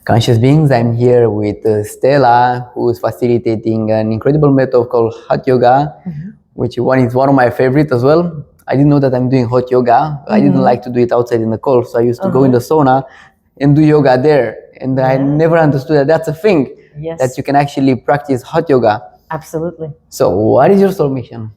Conscious beings. I'm here with Stella, who is facilitating an incredible method called hot yoga, which one is one of my favorite as well. I didn't know that I'm doing hot yoga. I didn't like to do it outside in the cold, so I used to go in the sauna and do yoga there. And I never understood that that's a thing, that you can actually practice hot yoga. Absolutely. So what is your soul mission?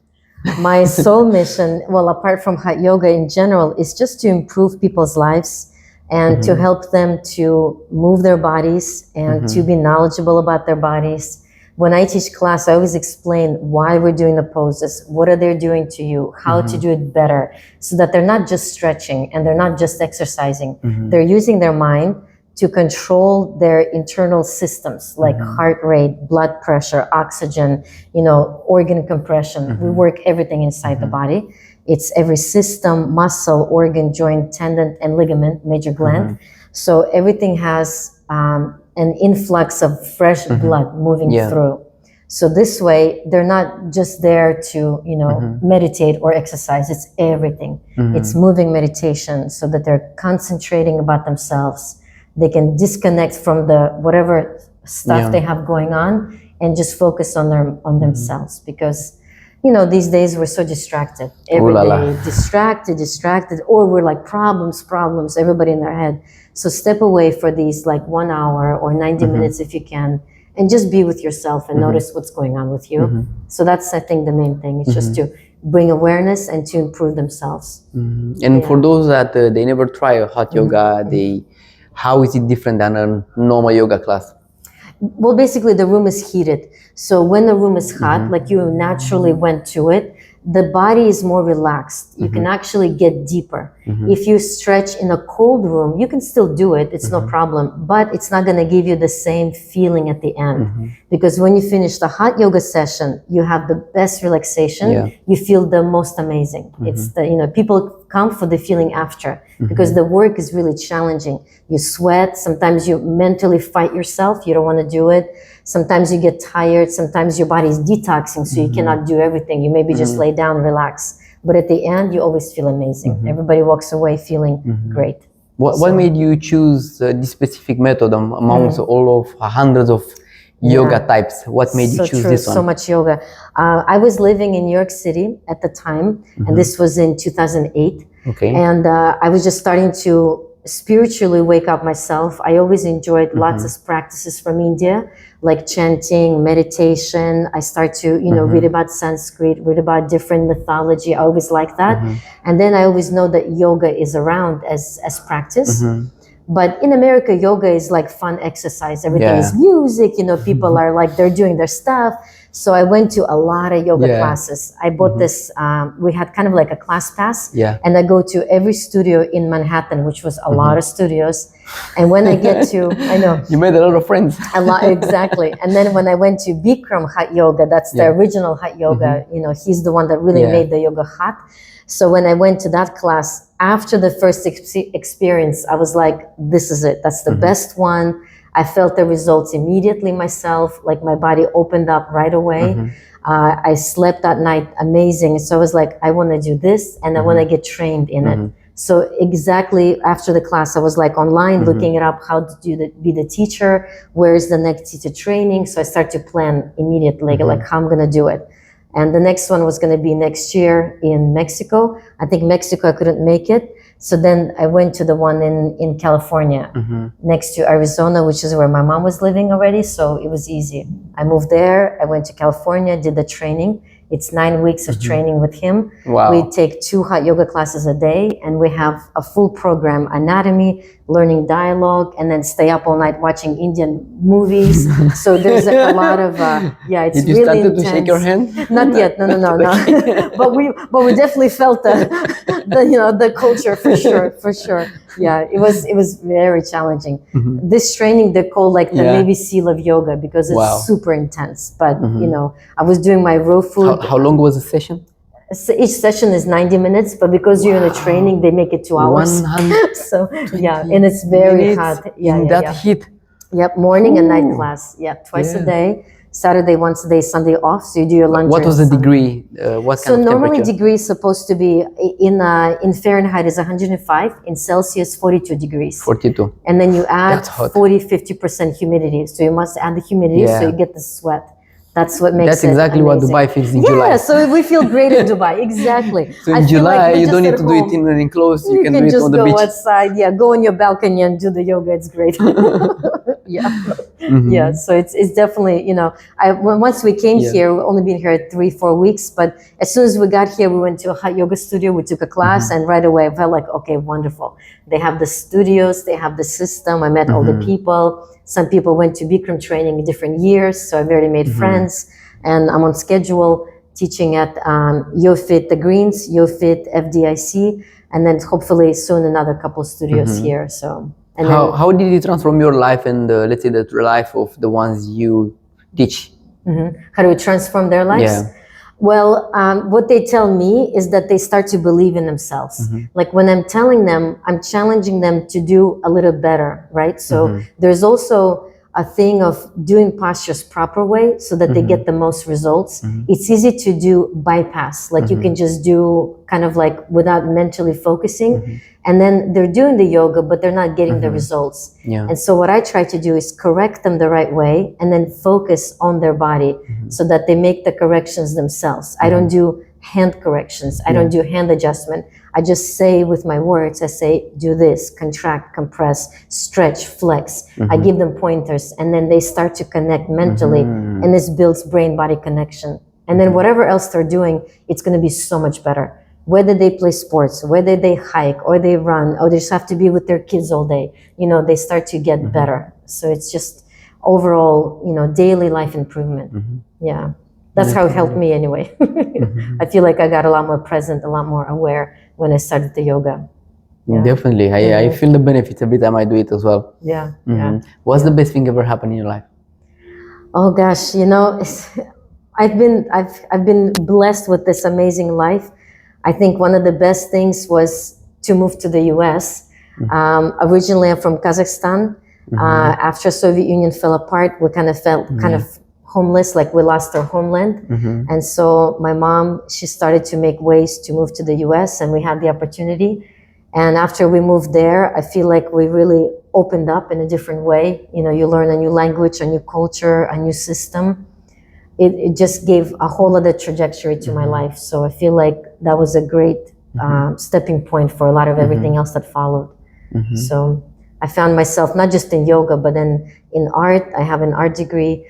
My soul mission, well, apart from hot yoga in general, is just to improve people's lives and to help them to move their bodies and to be knowledgeable about their bodies. When I teach class, I always explain why we're doing the poses, what are they doing to you, how to do it better, so that they're not just stretching and they're not just exercising. They're using their mind to control their internal systems like heart rate, blood pressure, oxygen, organ compression. We work everything inside the body. It's every system, muscle, organ, joint, tendon, and ligament, major gland. So everything has an influx of fresh blood moving through. So this way, they're not just there to, meditate or exercise. It's everything. It's moving meditation so that they're concentrating about themselves. They can disconnect from the whatever stuff they have going on and just focus on themselves, because these days we're so distracted. Every day, distracted, or we're like problems, everybody in their head. So step away for these like 1 hour or 90 minutes if you can, and just be with yourself and notice what's going on with you. So that's, I think, the main thing. It's just to bring awareness and to improve themselves. And for those that they never try hot yoga, how is it different than a normal yoga class? Well, basically the room is heated. So when the room is hot, like you naturally went to it, the body is more relaxed. You can actually get deeper. If you stretch in a cold room, you can still do it. It's no problem, but it's not going to give you the same feeling at the end. Because when you finish the hot yoga session, you have the best relaxation. You feel the most amazing. It's the, people come for the feeling after, because the work is really challenging. You sweat. Sometimes you mentally fight yourself. You don't want to do it. Sometimes you get tired. Sometimes your body is detoxing, so you cannot do everything. You maybe just lay down, relax. But at the end, you always feel amazing. Everybody walks away feeling great. What made you choose this specific method amongst all of hundreds of yoga types? What made you choose this one? So much yoga. I was living in New York City at the time, and this was in 2008. And I was just starting to spiritually wake up myself. I always enjoyed lots of practices from India, like chanting, meditation. I start to, read about Sanskrit, read about different mythology. I always like that. And then I always know that yoga is around as practice. But in America, yoga is like fun exercise. Everything is music, people are like, they're doing their stuff. So I went to a lot of yoga classes. I bought this, we had kind of like a class pass. And I go to every studio in Manhattan, which was a lot of studios. And when I get to, I know. You made a lot of friends. A lot, exactly. And then when I went to Bikram Hot Yoga, that's the original hot yoga, he's the one that really made the yoga hot. So when I went to that class, after the first experience, I was like, this is it. That's the best one. I felt the results immediately myself, like my body opened up right away. I slept that night amazing. So I was like, I want to do this and I want to get trained in it. So exactly after the class, I was like online looking it up, how to be the teacher, where is the next teacher training. So I started to plan immediately, like how I'm going to do it. And the next one was going to be next year in Mexico. I think Mexico, I couldn't make it. So then I went to the one in California, next to Arizona, which is where my mom was living already. So it was easy. I moved there. I went to California, did the training. It's 9 weeks of training with him. Wow. We take 2 hot yoga classes a day, and we have a full program, anatomy, learning dialogue, and then stay up all night watching Indian movies. So there's like a lot of, it's Did you really start intense. to shake your hand? Not yet, no. but we definitely felt the culture for sure. Yeah, it was very challenging. This training they call like the Navy SEAL of yoga, because it's super intense. But I was doing my raw food. How long was the session? So each session is 90 minutes, but because you're in a training, they make it 2 hours. 100 So and it's very hot. Heat. Yep, morning and night class. Yep, twice a day. Saturday, once a day, Sunday off. So you do your lunch. What was the Sunday. degree? What So kind of normally temperature? degree is supposed to be in Fahrenheit is 105, in Celsius 42 degrees. 42. And then you add That's hot. 40-50% humidity. So you must add the humidity so Yeah. you get the sweat. That's what makes That's it exactly what amazing. Dubai feels in Yeah, July. so we feel great in Dubai. Exactly. So I in feel like July, we're you just don't need at to do it home. in an enclosed. You can do can it just on the go beach. outside. Yeah, go on your balcony and do the yoga. It's great. Yeah. Mhm. Yeah, so it's definitely, you know, once we came Yeah. here, we've only been here 3-4 weeks, but as soon as we got here, we went to a hot yoga studio, we took a class, and right away I felt like, okay, wonderful. They have the studios, they have the system, I met all the people. Some people went to Bikram training in different years, so I've already made friends, and I'm on schedule teaching at YoFit The Greens, YoFit FDIC, and then hopefully soon another couple studios here, so. And How did it transform your life and let's say the life of the ones you teach? how do we transform their lives? Yeah. Well, what they tell me is that they start to believe in themselves. Like when I'm telling them, I'm challenging them to do a little better, right? So there's also a thing of doing postures proper way so that they get the most results. It's easy to do bypass, like you can just do kind of like without mentally focusing. And then they're doing the yoga, but they're not getting the results. Yeah. And so what I try to do is correct them the right way and then focus on their body so that they make the corrections themselves. I don't do hand corrections. I don't do hand adjustment. I just say with my words, I say, do this, contract, compress, stretch, flex. I give them pointers and then they start to connect mentally and this builds brain-body connection. And then whatever else they're doing, it's going to be so much better. Whether they play sports, whether they hike or they run, or they just have to be with their kids all day, you know, they start to get better. So it's just overall, you know, daily life improvement. Yeah. That's how it helped me anyway. I feel like I got a lot more present, a lot more aware when I started the yoga. Yeah. Definitely. I feel the benefits every time I do it as well. Yeah. Yeah. What's the best thing ever happened in your life? Oh gosh, you know, I've been blessed with this amazing life. I think one of the best things was to move to the US. Originally, I'm from Kazakhstan. After Soviet Union fell apart, we kind of felt kind of homeless, like we lost our homeland. And so my mom, she started to make ways to move to the US and we had the opportunity. And after we moved there, I feel like we really opened up in a different way. You know, you learn a new language, a new culture, a new system. It just gave a whole other trajectory to my life. So I feel like that was a great stepping point for a lot of everything else that followed. So I found myself not just in yoga, but then in art. I have an art degree,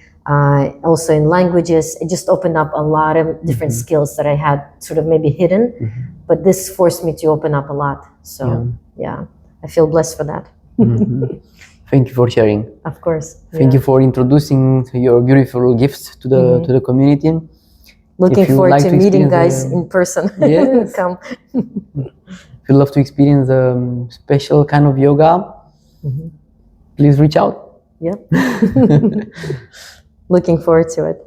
also in languages. It just opened up a lot of different skills that I had sort of maybe hidden, but this forced me to open up a lot. So yeah, I feel blessed for that. Thank you for sharing. Of course. Thank you for introducing your beautiful gifts to the community. Looking If you would forward like to to meeting experience guys in person. Yes. Come. If you'd love to experience a special kind of yoga, please reach out. Yep. Looking forward to it.